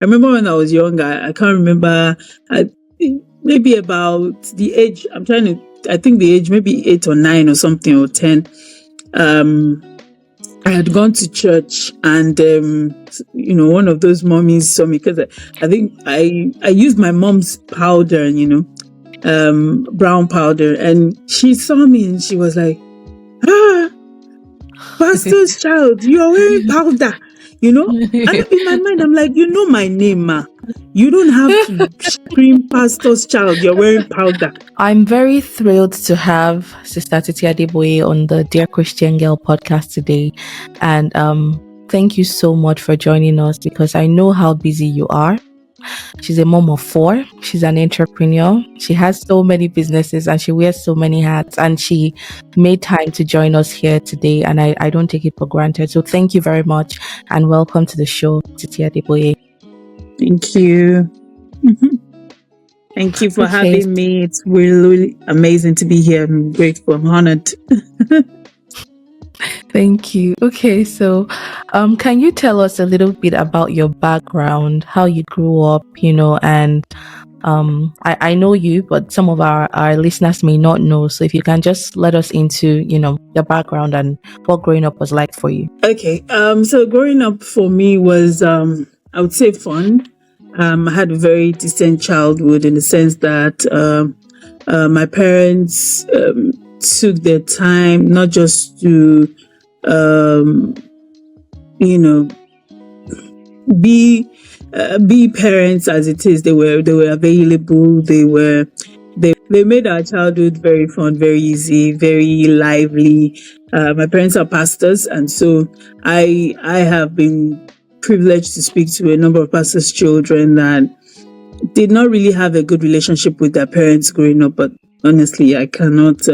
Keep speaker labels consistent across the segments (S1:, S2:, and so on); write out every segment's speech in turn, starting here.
S1: I remember when I was young, I can't remember, I, maybe about the age, I think the age, maybe 8 or 9 or something, or 10. I had gone to church, and one of those mommies saw me, because I think I used my mom's powder, brown powder, and she saw me and she was like, pastor's child, you're wearing powder, And in my mind, I'm like, my name, ma. You don't have to scream pastor's child, you're wearing powder.
S2: I'm very thrilled to have Sister Titi Adeboye on the Dear Christian Girl podcast today. And thank you so much for joining us, because I know how busy you are. She's a mom of 4. She's an entrepreneur. She has so many businesses and she wears so many hats, and she made time to join us here today, and I don't take it for granted. So thank you very much, and welcome to the show, Titi Adeboye.
S1: Thank you. Thank you for having me. It's really amazing to be here. I'm grateful. I'm honored.
S2: Thank you. Okay, so can you tell us a little bit about your background, how you grew up, and I know you, but some of our listeners may not know. So if you can just let us into, your background and what growing up was like for you.
S1: Okay. So growing up for me was, I would say, fun. I had a very decent childhood, in the sense that my parents took their time, not just to be parents as it is. They were available. They made our childhood very fun, very easy, very lively. My parents are pastors, and so I have been privileged to speak to a number of pastors' children that did not really have a good relationship with their parents growing up. But honestly, I cannot.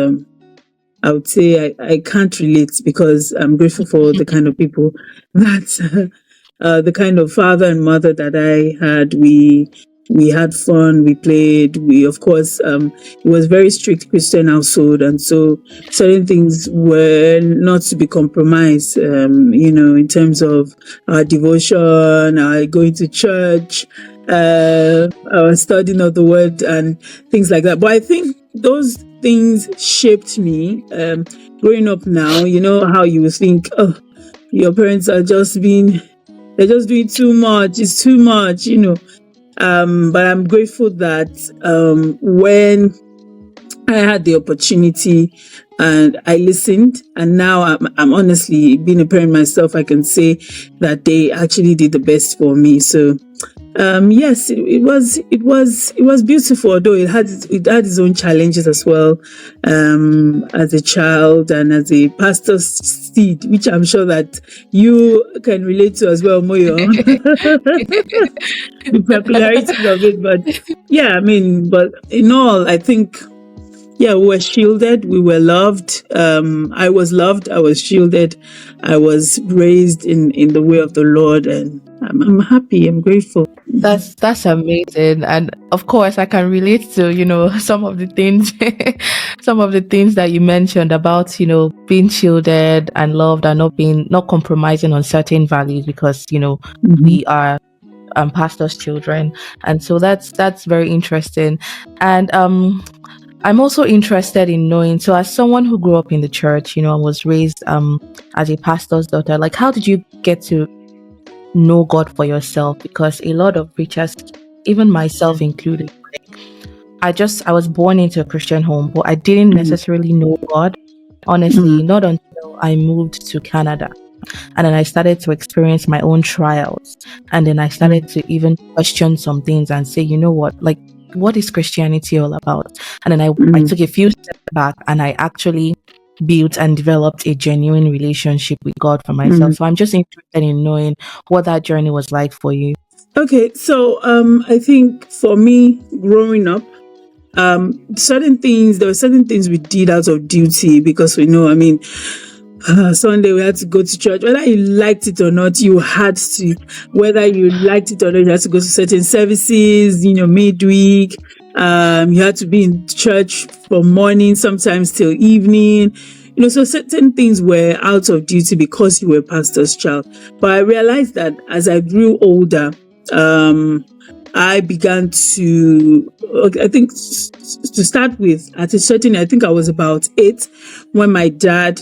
S1: I would say I can't relate, because I'm grateful for the kind of people that the kind of father and mother that I had. We had fun, we played, of course, it was very strict Christian household, and so certain things were not to be compromised, in terms of our devotion, our going to church, our studying of the word and things like that. But I think those things shaped me. Growing up now, how you would think, oh, your parents are they're just doing too much, it's too much, but I'm grateful that when I had the opportunity and I listened, and now I'm honestly, being a parent myself, I can say that they actually did the best for me. So yes, it was beautiful, although it had its own challenges as well, as a child and as a pastor's seed, which I'm sure that you can relate to as well, Moyo. The popularity of it, but yeah, but in all, I think, yeah, we were shielded, we were loved. I was loved, I was shielded, I was raised in the way of the Lord, and I'm happy, I'm grateful.
S2: That's amazing. And of course I can relate to, some of the things that you mentioned about, being shielded and loved, and not compromising on certain values, because, we are pastors' children. And so that's very interesting. And I'm also interested in knowing, so as someone who grew up in the church, and was raised as a pastor's daughter, like, how did you get to know God for yourself? Because a lot of preachers, even myself included, I was born into a Christian home, but I didn't necessarily know God, honestly, not until I moved to Canada. And then I started to experience my own trials. And then I started to even question some things and say, you know what, like, what is Christianity all about? And then I took a few steps back, and I actually built and developed a genuine relationship with God for myself. So I'm just interested in knowing what that journey was like for you.
S1: Okay, so I think for me, growing up, there were certain things we did out of duty, because we know, Sunday we had to go to church. Whether you liked it or not, you had to. Whether you liked it or not, you had to go to certain services, midweek. You had to be in church from morning, sometimes till evening. So certain things were out of duty because you were a pastor's child. But I realized that as I grew older, I began to, I think, to start with, at a certain, I think I was about 8 when my dad,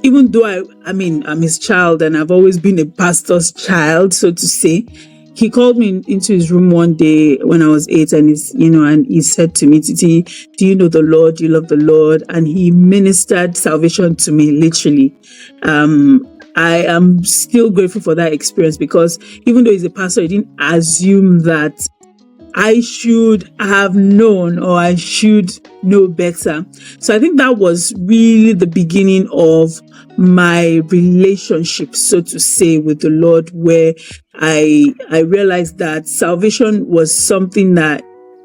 S1: even though I mean, I'm his child and I've always been a pastor's child, so to say, he called me into his room one day when I was 8, and and he said to me, Titi, do you know the Lord? Do you love the Lord? And he ministered salvation to me, literally. I am still grateful for that experience, because even though he's a pastor, he didn't assume that I should have known or I should know better. So I think that was really the beginning of my relationship, so to say, with the Lord, where I realized that salvation was something that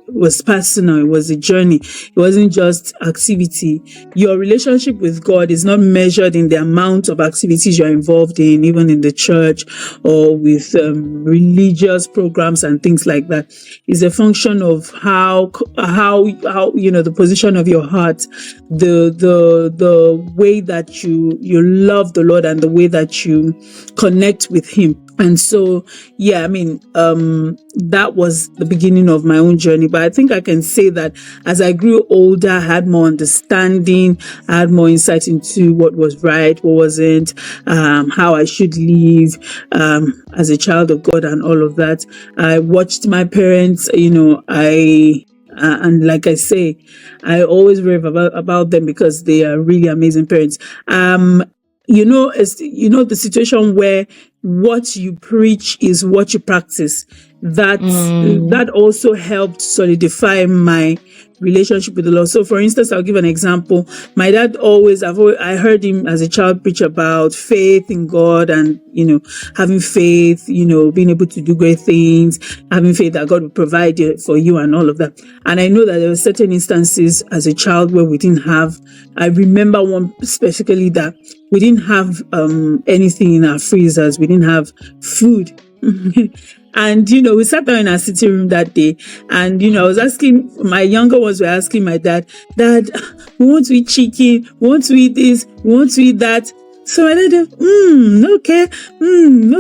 S1: was personal. It was a journey. It wasn't just activity. Your relationship with God is not measured in the amount of activities you're involved in, even in the church or with religious programs and things like that. It's a function of how the position of your heart, the way that you love the Lord and the way that you connect with Him. And so, yeah, I mean, that was the beginning of my own journey. But I think I can say that as I grew older, I had more understanding, I had more insight into what was right, what wasn't, how I should live as a child of God and all of that. I watched my parents, and like I say, I always rave about them because they are really amazing parents. The situation where what you preach is what you practice. That also helped solidify my relationship with the Lord. So, for instance, I'll give an example. My dad I heard him as a child preach about faith in God and, having faith, being able to do great things, having faith that God will provide for you and all of that. And I know that there were certain instances as a child where we didn't have, I remember one specifically that we didn't have anything in our freezers. We didn't have food. And, we sat down in our sitting room that day and, I was asking, my younger ones were asking my dad, we want to eat chicken, we want to eat this, we want to eat that. So my dad,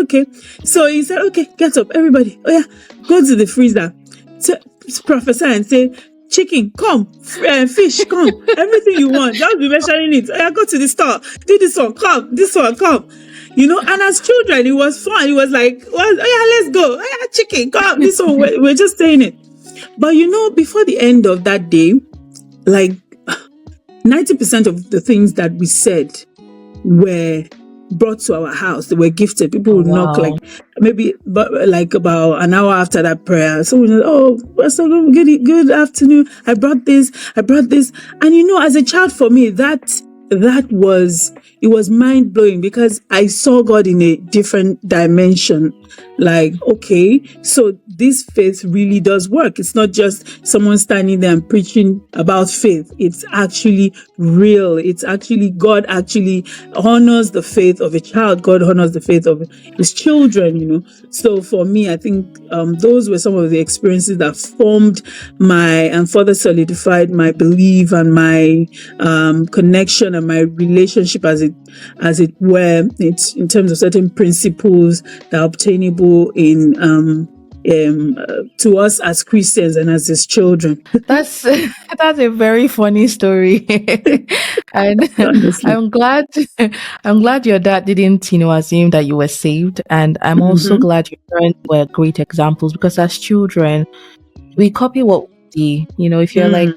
S1: okay. So he said, okay, get up, everybody. Oh yeah, go to the freezer. So prophesy and say, chicken, come, fish, come, everything you want. Just be measuring it. Oh yeah, go to the store, do this one, come, this one, come. And as children, it was fun. It was like, oh yeah, let's go. Oh yeah, chicken, come, this one, we're just saying it. But before the end of that day, like 90% of the things that we said were brought to our house. They were gifted. People would knock like about an hour after that prayer. So we Pastor, good afternoon. I brought this. And as a child, for me, that was mind blowing, because I saw God in a different dimension. Like, okay, so this faith really does work. It's not just someone standing there and preaching about faith. It's actually real. It's actually, God actually honors the faith of a child. God honors the faith of his children, So for me, I think those were some of the experiences that formed and further solidified my belief and my connection and my relationship, as it were. It's in terms of certain principles that are obtainable to us as Christians and as his children.
S2: That's a very funny story. And
S1: Honestly.
S2: I'm glad your dad didn't assume that you were saved, and I'm also glad your parents were great examples, because as children we copy what we see. If you're like,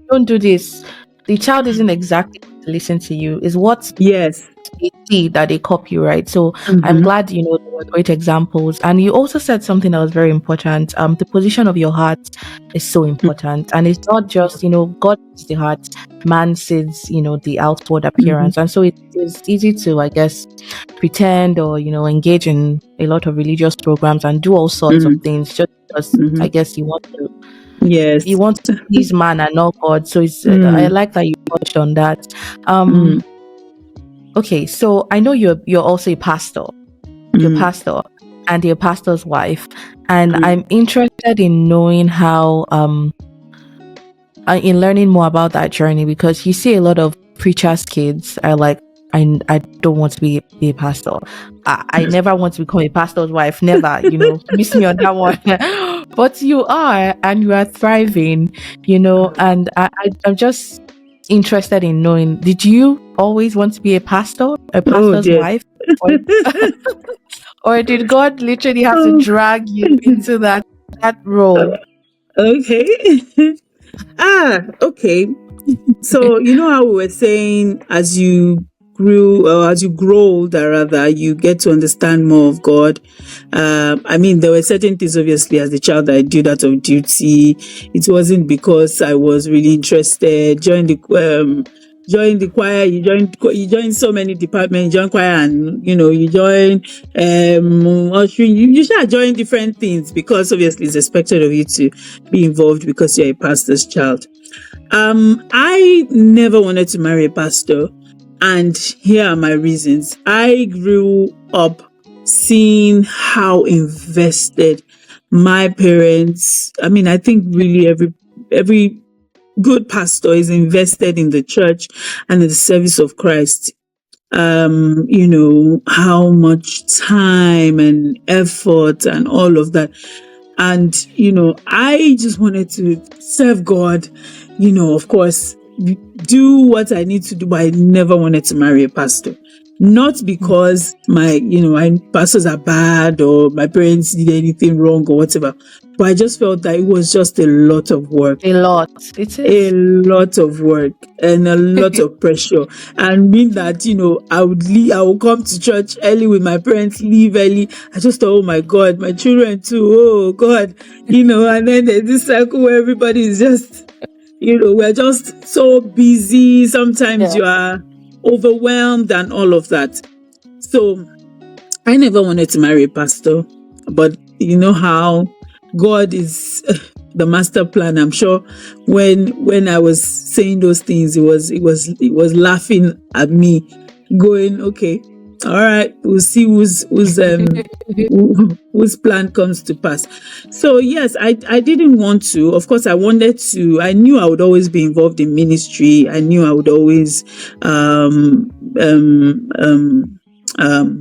S2: don't do this, the child isn't exactly going to listen to you. Is what
S1: yes
S2: they see that they copy, right? So I'm glad they were great examples. And you also said something that was very important. The position of your heart is so important, and it's not just God sees the heart, man sees the outward appearance. And so it is easy to, I guess, pretend or engage in a lot of religious programs and do all sorts of things just because I guess you want to.
S1: Yes.
S2: You want to please man and not God. So it's I like that you touched on that. Okay, so I know you're also a pastor. You're a pastor and you're a pastor's wife. And I'm interested in knowing how in learning more about that journey, because you see a lot of preachers' kids are like I don't want to be a pastor. I never want to become a pastor's wife. Never, miss me on that one. But you are, and you are thriving, and I'm just interested in knowing, did you always want to be a
S1: Oh
S2: pastor's
S1: dear.
S2: wife? Or, or did God literally have to drag you into that role?
S1: Okay. Okay. So how we were saying, as you grew, or as you grow older rather, you get to understand more of God. I mean, there were certain things, obviously, as a child, I did out of duty. It wasn't because I was really interested. Join the choir, you join so many departments, you join choir, and you join ushering, you should join different things, because obviously it's expected of you to be involved because you're a pastor's child. I never wanted to marry a pastor, and here are my reasons. I grew up seeing how invested my parents, I think really every good pastor is invested in the church and in the service of Christ. How much time and effort and all of that. And, I just wanted to serve God, of course, do what I need to do, but I never wanted to marry a pastor. Not because my pastors are bad or my parents did anything wrong or whatever, but I just felt that it was just a lot of work.
S2: A lot. It is.
S1: A lot of work and a lot of pressure. And mean that, I would come to church early with my parents, leave early. I just thought, oh my God, my children too, oh God, and then there's this cycle where everybody is just, we're just so busy. Sometimes you are overwhelmed and all of that. So I never wanted to marry a pastor, but you know how God is the master plan. I'm sure when I was saying those things, it was laughing at me, going, okay, all right, we'll see whose plan comes to pass. So yes, I didn't want to. Of course, I wanted to. I knew I would always be involved in ministry. I knew I would always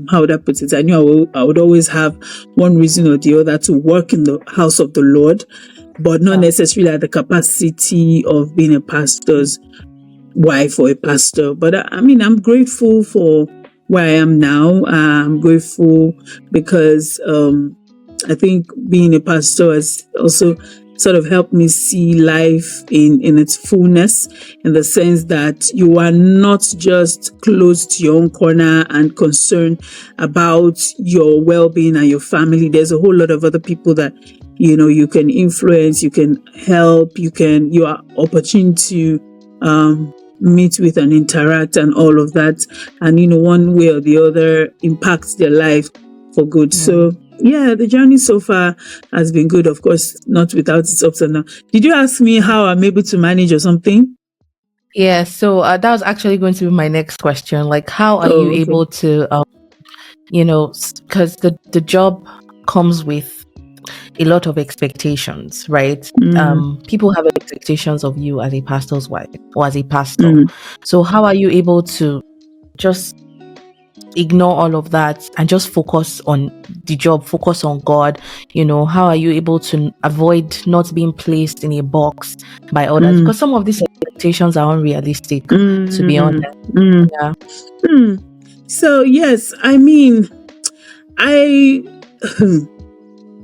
S1: how would I put it? I knew I would always have one reason or the other to work in the house of the Lord, but not necessarily at the capacity of being a pastor's wife or a pastor. But I'm grateful for where I am now. I'm grateful because I think being a pastor has also sort of helped me see life in its fullness, in the sense that you are not just close to your own corner and concerned about your well-being and your family. There's a whole lot of other people that you can influence, you can help, you are opportune to meet with and interact and all of that, and one way or the other impacts their life for good. So yeah, the journey so far has been good, of course, not without its ups and downs. Did you ask me how I'm able to manage or something?
S2: Yeah, so that was actually going to be my next question. Like, how are you able to, because the job comes with a lot of expectations, right? People have expectations of you as a pastor's wife or as a pastor. So how are you able to just ignore all of that and just focus on the job, focus on God? How are you able to avoid not being placed in a box by others? Because some of these expectations are unrealistic, to be honest. Yeah.
S1: So yes,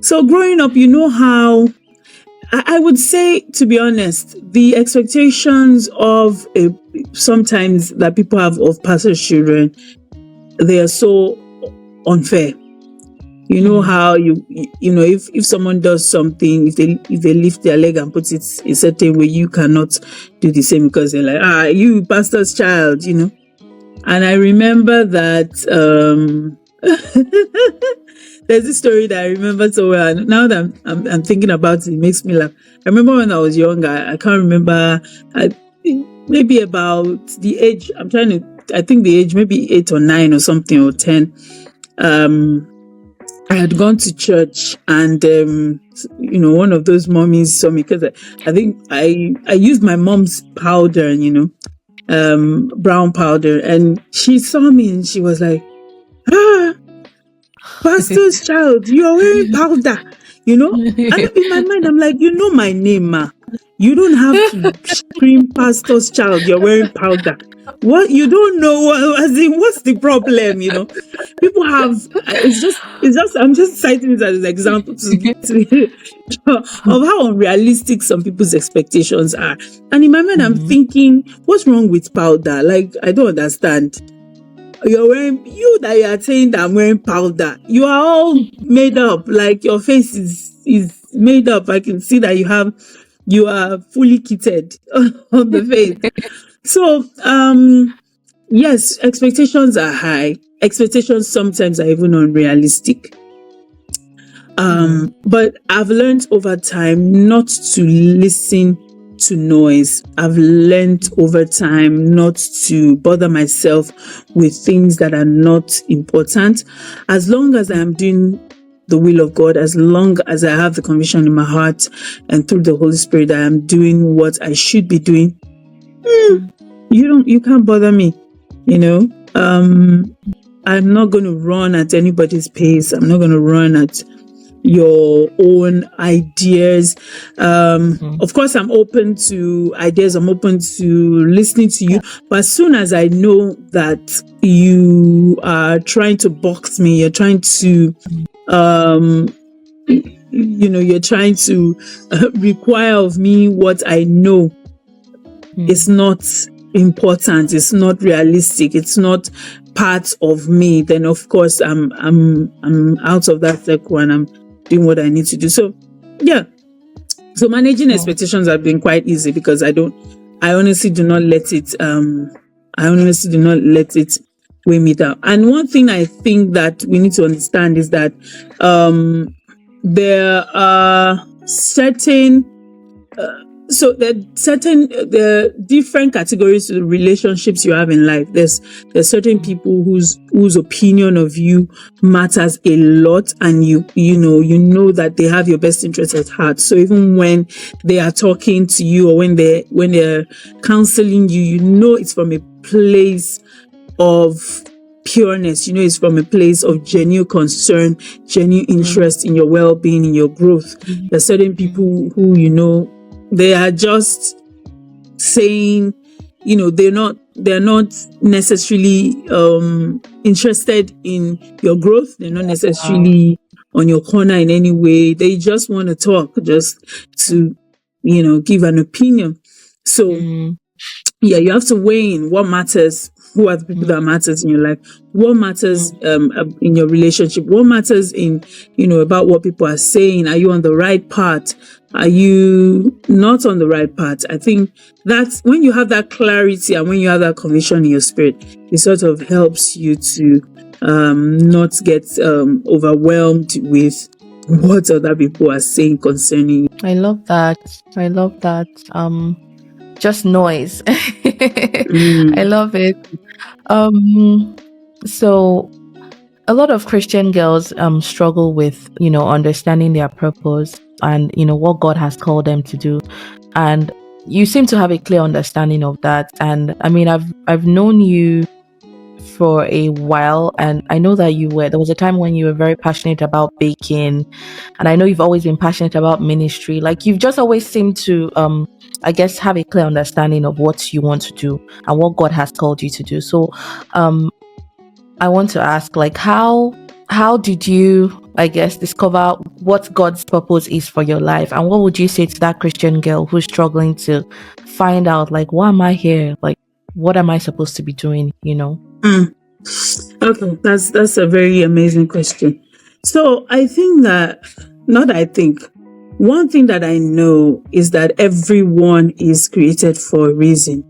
S1: so growing up, how I would say, to be honest, the expectations of sometimes that people have of pastors' children, they are so unfair. How if someone does something, if they lift their leg and put it a certain way, you cannot do the same because they're like, you pastor's child, And I remember that there's this story that I remember so well. Now that I'm thinking about it, it makes me laugh. I remember when I was young, I can't remember, maybe about the age, I think the age, maybe 8 or 9 or something, or 10. I had gone to church, and one of those mommies saw me, because I think I used my mom's powder, brown powder, and she saw me and she was like, ah, pastor's child, you're wearing powder, you know? And in my mind, I'm like, you know my name, ma. You don't have to scream pastor's child, you're wearing powder. What? You don't know, as in, what's the problem, you know? People have, I'm just citing it as an example of how unrealistic some people's expectations are. And in my mind, I'm thinking, what's wrong with powder? Like, I don't understand. You are saying that I'm wearing powder. You are all made up. Like, your face is made up. I can see that you are fully kitted on the face. So, yes, expectations are high. Expectations sometimes are even unrealistic. But I've learned over time not to listen to noise. I've learned over time not to bother myself with things that are not important. As long as I am doing the will of God, as long as I have the conviction in my heart and through the Holy Spirit, I am doing what I should be doing. You can't bother me, you know. I'm not going to run at anybody's pace. I'm not going to run at your own ideas. Of course, I'm open to ideas. I'm open to listening to you. But as soon as I know that you are trying to box me, you're trying to, you're trying to require of me what I know is not important, it's not realistic, it's not part of me, then of course I'm out of that circle and I'm doing what I need to do. So yeah. So managing expectations have been quite easy because I honestly do not let it weigh me down. And one thing I think that we need to understand is that there are certain the different categories of relationships you have in life. There's certain people whose opinion of you matters a lot, and you know that they have your best interest at heart. So even when they are talking to you or when they're counseling you, you know it's from a place of pureness. You know it's from a place of genuine concern, genuine interest in your well-being, in your growth. There's certain people who they are just saying, they're not necessarily interested in your growth. They're not necessarily on your corner in any way. They just want to talk, just to, give an opinion. So, yeah, you have to weigh in what matters. Who are the people that matters in your life? What matters in your relationship? What matters in, about what people are saying? Are you on the right path? Are you not on the right path? I think that's when you have that clarity and when you have that conviction in your spirit, it sort of helps you to not get overwhelmed with what other people are saying concerning you.
S2: I love that. Just noise. I love it. So a lot of Christian girls struggle with understanding their purpose and what God has called them to do, and you seem to have a clear understanding of that. And I mean, I've known you for a while, and I know that there was a time when you were very passionate about baking, and I know you've always been passionate about ministry. Like, you've just always seemed to I guess have a clear understanding of what you want to do and what God has called you to do. So I want to ask, like, how did you, I guess, discover what God's purpose is for your life? And what would you say to that Christian girl who's struggling to find out, like, why am I here? Like, what am I supposed to be doing,
S1: Okay, that's a very amazing question. So one thing that I know is that everyone is created for a reason.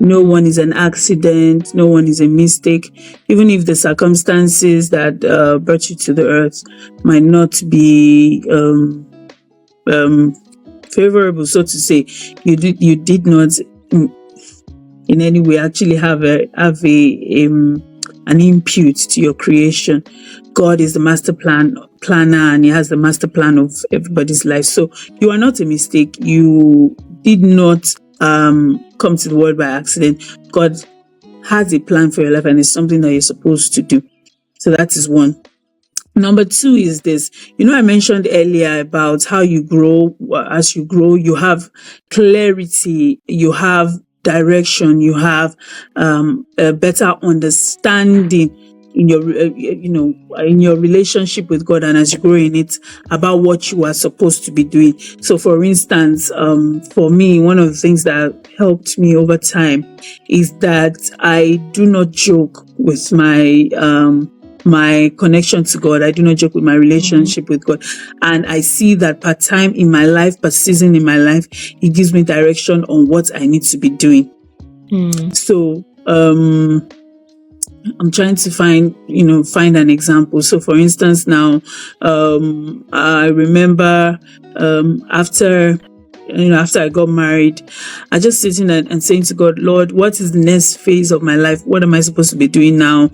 S1: No one is an accident. No one is a mistake. Even if the circumstances that brought you to the earth might not be favorable, so to say, you did not in any way actually have an input to your creation. God is the master planner, and He has the master plan of everybody's life. So you are not a mistake. You did not come to the world by accident. God has a plan for your life, and it's something that you're supposed to do. So that is one. Number two is this. I mentioned earlier about how you grow. As you grow, you have clarity, you have direction, you have a better understanding in your in your relationship with God, and as you grow in it, about what you are supposed to be doing. So for instance, for me, one of the things that helped me over time is that I do not joke with my connection to God. I do not joke with my relationship with God. And I see that per time in my life, per season in my life, it gives me direction on what I need to be doing. So I'm trying to find an example. So for instance, now I remember after I got married, I just sitting and saying to God, Lord, what is the next phase of my life? What am I supposed to be doing now?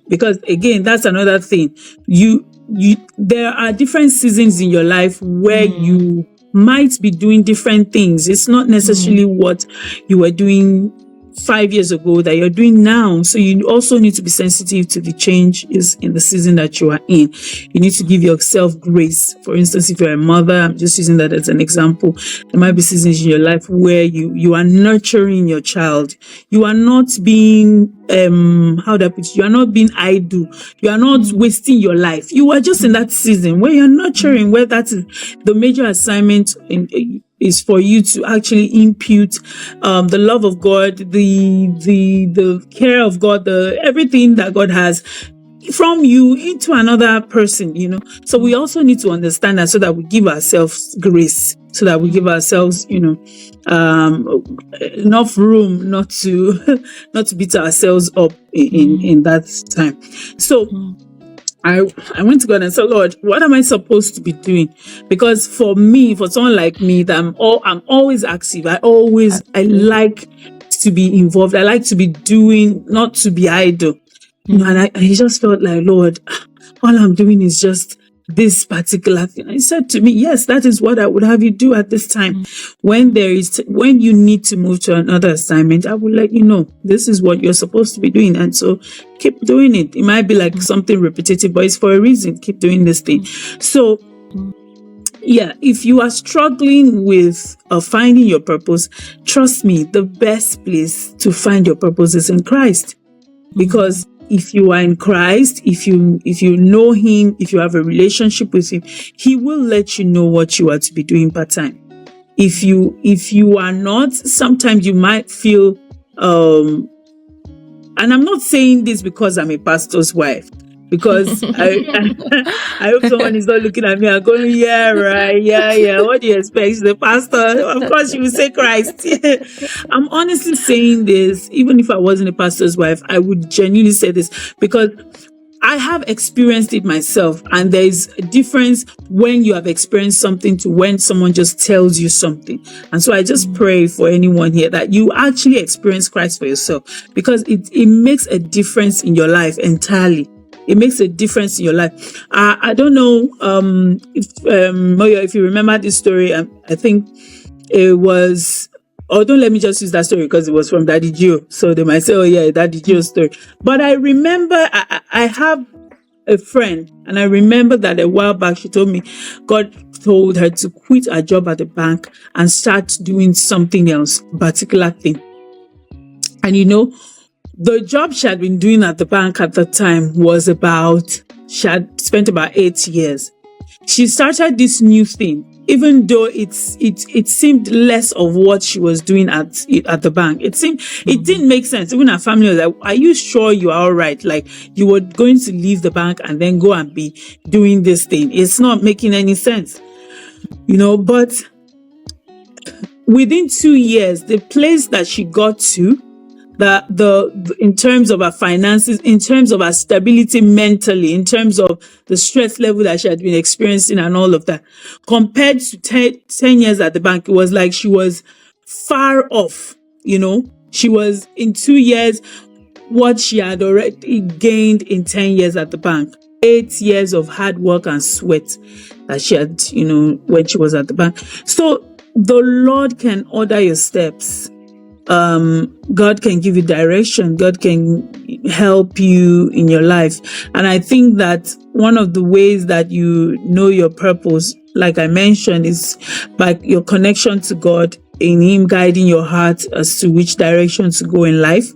S1: Because again, that's another thing. There are different seasons in your life where you might be doing different things. It's not necessarily what you were doing 5 years ago that you're doing now. So you also need to be sensitive to the changes in the season that you are in. You need to give yourself grace. For instance, if you're a mother, I'm just using that as an example. There might be seasons in your life where you are nurturing your child. You are not being how do I put it? You are not being idle. You are not wasting your life. You are just in that season where you're nurturing, where that is the major assignment is for you to actually impute the love of God, the care of God, everything that God has from you into another person, So we also need to understand that, so that we give ourselves grace, so that we give ourselves, enough room not to beat ourselves up in that time. So I went to God and said, Lord, what am I supposed to be doing? Because for someone like me, that I'm always active. I like to be involved. I like to be doing, not to be idle. And I just felt like, Lord, all I'm doing is just this particular thing. He said to me, yes, that is what I would have you do at this time. When you need to move to another assignment, I will let you know this is what you're supposed to be doing. And so keep doing it. It might be like something repetitive, but it's for a reason. Keep doing this thing. So yeah, if you are struggling with finding your purpose, trust me, the best place to find your purpose is in Christ. Because if you are in Christ, if you know Him, if you have a relationship with Him, He will let you know what you are to be doing part-time. If you are not, sometimes you might feel, and I'm not saying this because I'm a pastor's wife, because I hope someone is not looking at me and going, yeah, right, yeah. What do you expect? The pastor, of course, you will say Christ. I'm honestly saying this, even if I wasn't a pastor's wife, I would genuinely say this because I have experienced it myself, and there is a difference when you have experienced something to when someone just tells you something. And so I just pray for anyone here that you actually experience Christ for yourself, because it makes a difference in your life entirely. It makes a difference in your life. I don't know if you remember this story. I think it was, don't let me just use that story because it was from Daddy Gio. So they might say, oh yeah, Daddy Gio's story. But I remember I have a friend, and I remember that a while back she told me God told her to quit her job at the bank and start doing something else, particular thing. And the job she had been doing at the bank at the time was she had spent about 8 years. She started this new thing, even though it seemed less of what she was doing at the bank. It didn't make sense. Even her family was like, are you sure you are all right? Like, you were going to leave the bank and then go and be doing this thing. It's not making any sense, but within 2 years, the place that she got to, in terms of her finances, in terms of her stability mentally, in terms of the stress level that she had been experiencing and all of that, compared to 10 years at the bank, it was like she was far off. She was in 2 years what she had already gained in 10 years at the bank. 8 years of hard work and sweat that she had, when she was at the bank. So the Lord can order your steps. God can give you direction. God can help you in your life. And I think that one of the ways that you know your purpose, like I mentioned, is by your connection to God, in Him guiding your heart as to which direction to go in life.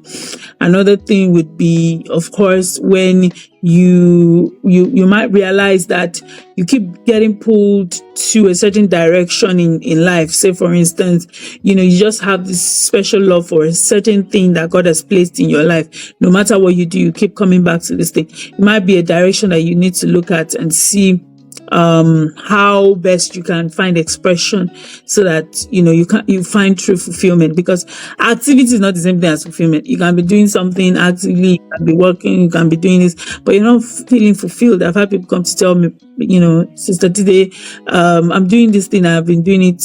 S1: Another thing would be, of course, when you might realize that you keep getting pulled to a certain direction in life. Say, for instance, you just have this special love for a certain thing that God has placed in your life. No matter what you do, you keep coming back to this thing. It might be a direction that you need to look at and see how best you can find expression, so that you find true fulfillment. Because activity is not the same thing as fulfillment. You can be doing something actively, you can be working, you can be doing this, but you're not feeling fulfilled. I've had people come to tell me, Sister Tide, I'm doing this thing, I've been doing it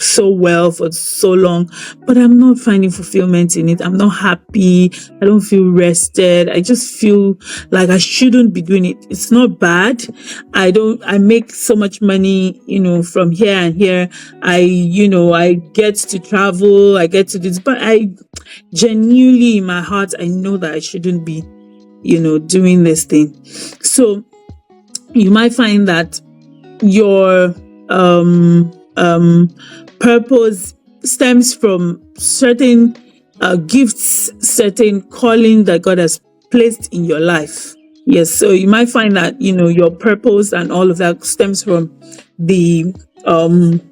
S1: so well for so long, but I'm not finding fulfillment in it. I'm not happy. I don't feel rested. I just feel like I shouldn't be doing it. It's not bad. I make so much money, from here and here. I get to travel, I get to this, but I genuinely in my heart, I know that I shouldn't be, doing this thing. So you might find that your, purpose stems from certain gifts, certain calling that God has placed in your life. Yes, so you might find that your purpose and all of that stems from the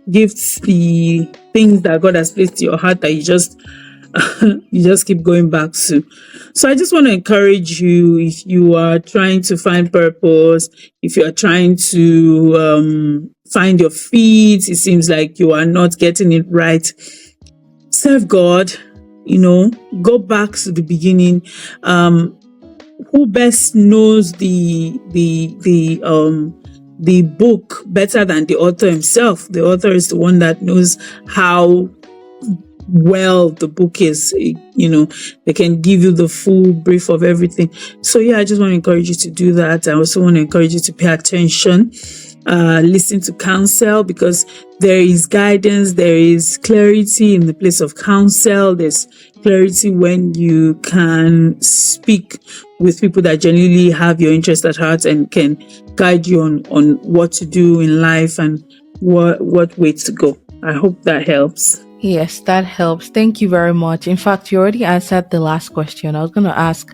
S1: gifts, the things that God has placed in your heart that you just keep going back to. So I just want to encourage you, if you are trying to find purpose, if you are trying to find your feet, it seems like you are not getting it right, serve God, go back to the beginning. Who best knows the book better than the author himself? The author is the one that knows how well the book is. They can give you the full brief of everything. So I just want to encourage you to do that. I also want to encourage you to pay attention, listen to counsel, because there is guidance, there is clarity in the place of counsel. There's clarity when you can speak with people that genuinely have your interest at heart and can guide you on what to do in life and what way to go. I hope that helps.
S2: Yes, that helps. Thank you very much. In fact, you already answered the last question. I was going to ask,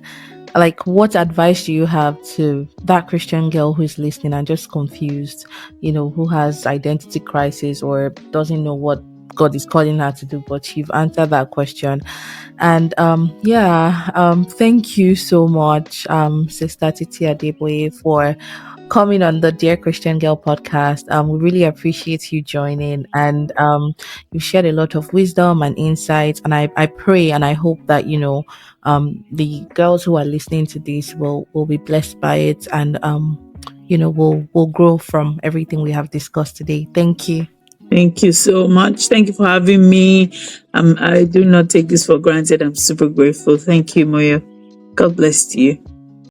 S2: what advice do you have to that Christian girl who is listening and just confused, who has identity crisis or doesn't know what God is calling her to do? But you've answered that question. And thank you so much, Sister Titi Adeboye, for coming on the Dear Christian Girl podcast. We really appreciate you joining, and you've shared a lot of wisdom and insights, and I pray and I hope that the girls who are listening to this will be blessed by it, and will grow from everything we have discussed today. Thank you.
S1: Thank you so much. Thank you for having me. I do not take this for granted. I'm super grateful. Thank you, Moya. God bless you.